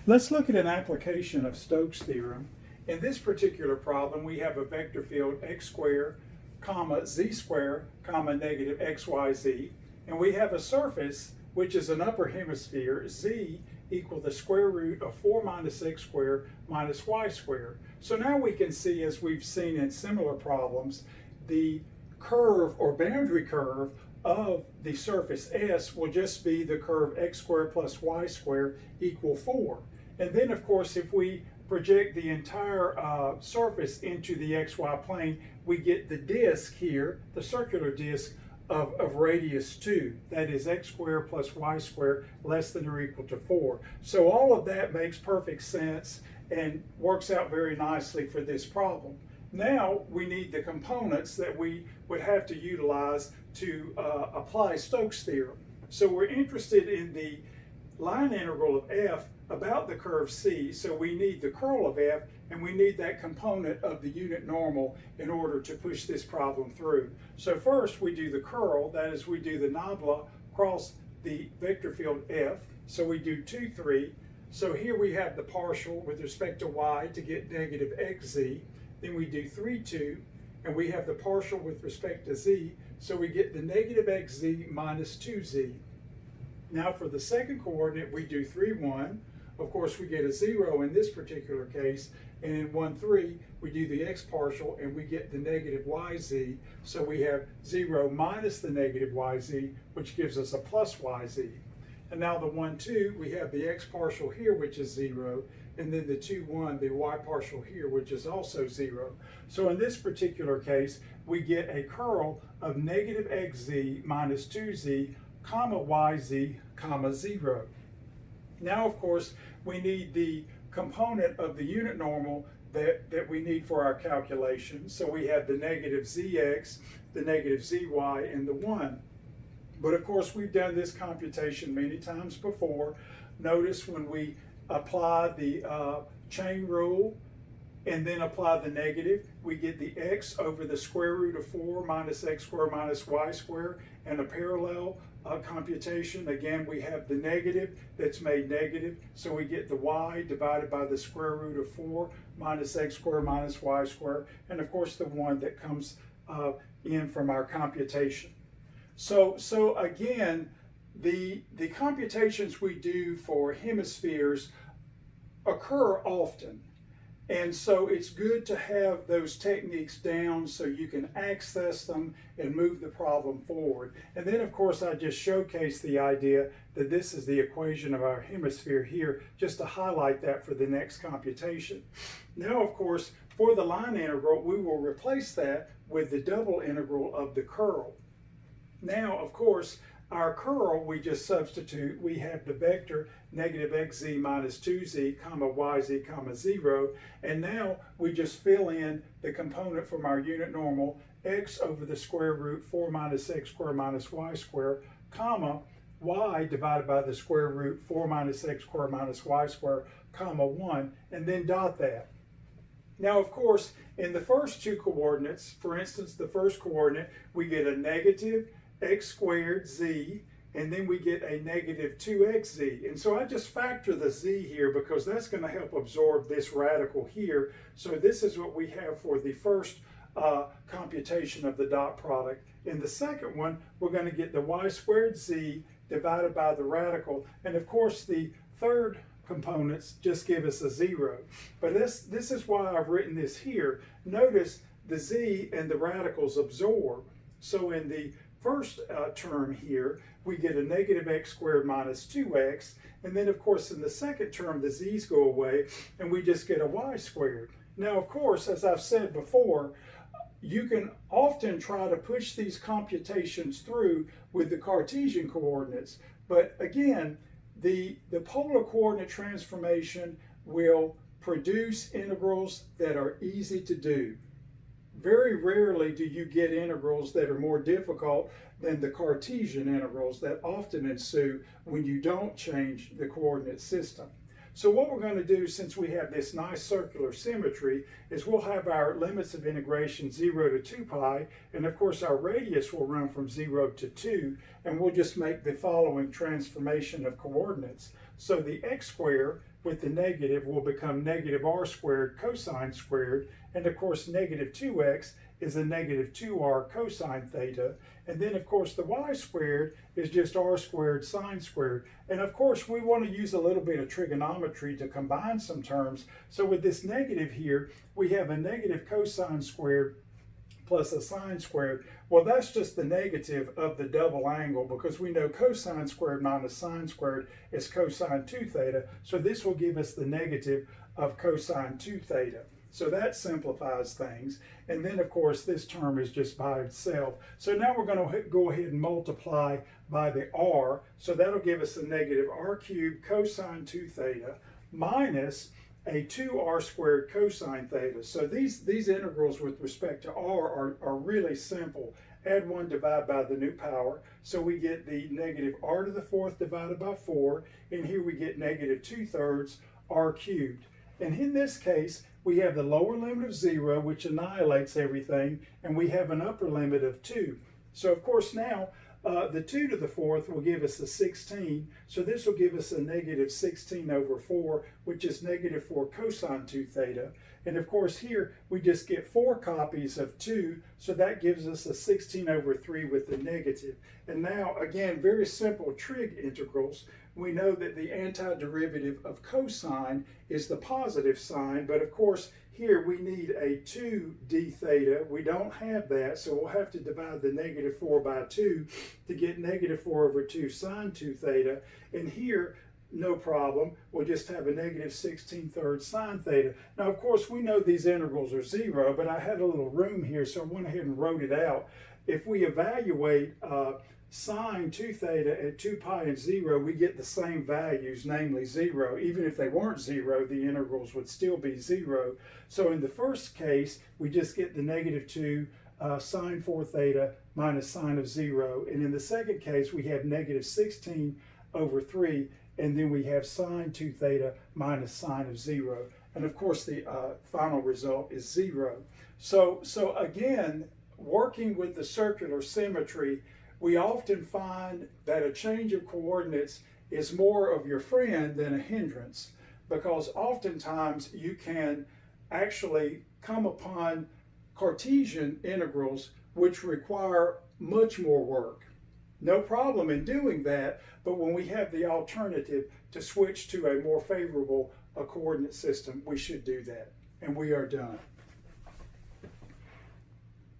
Let's look at an application of Stokes' theorem. In this particular problem, we have a vector field x squared, comma, z squared, comma, negative xyz, and we have a surface, which is an upper hemisphere, z equal the square root of 4 minus x squared minus y squared. So now we can see, as we've seen in similar problems, the curve or boundary curve of the surface S will just be the curve x squared plus y squared equal 4. And then, of course, if we project the entire surface into the xy plane, we get the disk here, the circular disk of radius 2. That is x squared plus y squared less than or equal to 4. So all of that makes perfect sense and works out very nicely for this problem. Now we need the components that we would have to utilize to apply Stokes' theorem. So we're interested in the line integral of f about the curve C, so we need the curl of f, and we need that component of the unit normal in order to push this problem through. So first we do the curl, that is, we do the nabla across the vector field f. So we do 2, 3. So here we have the partial with respect to y to get negative xz. Then we do 3, 2, and we have the partial with respect to z, so we get the negative xz minus 2z. Now for the second coordinate, we do 3, 1. Of course, we get a 0 in this particular case, and in 1, 3, we do the x partial and we get the negative yz, so we have 0 minus the negative yz, which gives us a plus yz. And now the 1, 2, we have the x partial here, which is 0, and then the 2, 1, the y partial here, which is also 0. So in this particular case, we get a curl of negative xz minus 2z, comma yz, comma 0. Now, of course, we need the component of the unit normal that we need for our calculation. So we have the negative zx, the negative zy, and the 1. But of course, we've done this computation many times before. Notice when we apply the chain rule and then apply the negative, we get the x over the square root of 4 minus x squared minus y squared, and a parallel computation. Again, we have the negative that's made negative, so we get the y divided by the square root of 4 minus x squared minus y squared, and of course the 1 that comes in from our computation. So again, the computations we do for hemispheres occur often. And so it's good to have those techniques down so you can access them and move the problem forward. And then, of course, I just showcased the idea that this is the equation of our hemisphere here, just to highlight that for the next computation. Now, of course, for the line integral, we will replace that with the double integral of the curl. Now, of course, our curl, we just substitute. We have the vector negative xz minus 2z, comma yz, comma 0. And now we just fill in the component from our unit normal, x over the square root 4 minus x squared minus y squared, comma y divided by the square root 4 minus x squared minus y squared, comma 1, and then dot that. Now, of course, in the first two coordinates, for instance, the first coordinate, we get a negative x squared z, and then we get a negative 2xz. And so I just factor the z here because that's going to help absorb this radical here. So this is what we have for the first computation of the dot product. In the second one, we're going to get the y squared z divided by the radical. And of course, the third components just give us a 0. But this is why I've written this here. Notice the z and the radicals absorb. So in the first term here, we get a negative x squared minus 2x, and then of course in the second term the z's go away and we just get a y squared. Now, of course, as I've said before, you can often try to push these computations through with the Cartesian coordinates, but again, the polar coordinate transformation will produce integrals that are easy to do. Very rarely do you get integrals that are more difficult than the Cartesian integrals that often ensue when you don't change the coordinate system. So what we're going to do, since we have this nice circular symmetry, is we'll have our limits of integration 0 to 2 pi, and of course our radius will run from 0 to 2, and we'll just make the following transformation of coordinates. So the x squared with the negative will become negative r squared cosine squared. And of course, negative 2x is a negative 2r cosine theta. And then of course the y squared is just r squared sine squared. And of course we want to use a little bit of trigonometry to combine some terms. So with this negative here, we have a negative cosine squared plus a sine squared. Well, that's just the negative of the double angle, because we know cosine squared minus sine squared is cosine 2 theta. So this will give us the negative of cosine 2 theta. So that simplifies things. And then of course this term is just by itself. So now we're going to go ahead and multiply by the r. So that'll give us a negative r cubed cosine 2 theta minus a 2r squared cosine theta. So these integrals with respect to r are really simple. Add 1, divide by the new power. So we get the negative r to the 4th divided by 4. And here we get negative 2/3 r cubed. And in this case, we have the lower limit of 0, which annihilates everything, and we have an upper limit of 2. So of course now, the 2 to the 4th will give us a 16, so this will give us a negative 16 over 4, which is negative 4 cosine 2 theta. And of course here, we just get 4 copies of 2, so that gives us a 16 over 3 with the negative. And now, again, very simple trig integrals. We know that the antiderivative of cosine is the positive sign, but of course here we need a 2 d theta. We don't have that, so we'll have to divide the negative 4 by 2 to get negative 4 over 2 sine 2 theta. And here, no problem, we'll just have a negative 16/3 sine theta. Now, of course, we know these integrals are 0, but I had a little room here, so I went ahead and wrote it out. If we evaluate sine 2 theta at 2 pi and 0, we get the same values, namely 0. Even if they weren't 0, the integrals would still be 0. So in the first case, we just get the negative 2 sine 4 theta minus sine of 0. And in the second case, we have negative 16 over 3, and then we have sine 2 theta minus sine of 0. And of course, the final result is 0. So again, working with the circular symmetry, we often find that a change of coordinates is more of your friend than a hindrance, because oftentimes you can actually come upon Cartesian integrals which require much more work. No problem in doing that, but when we have the alternative to switch to a more favorable coordinate system, we should do that. And we are done.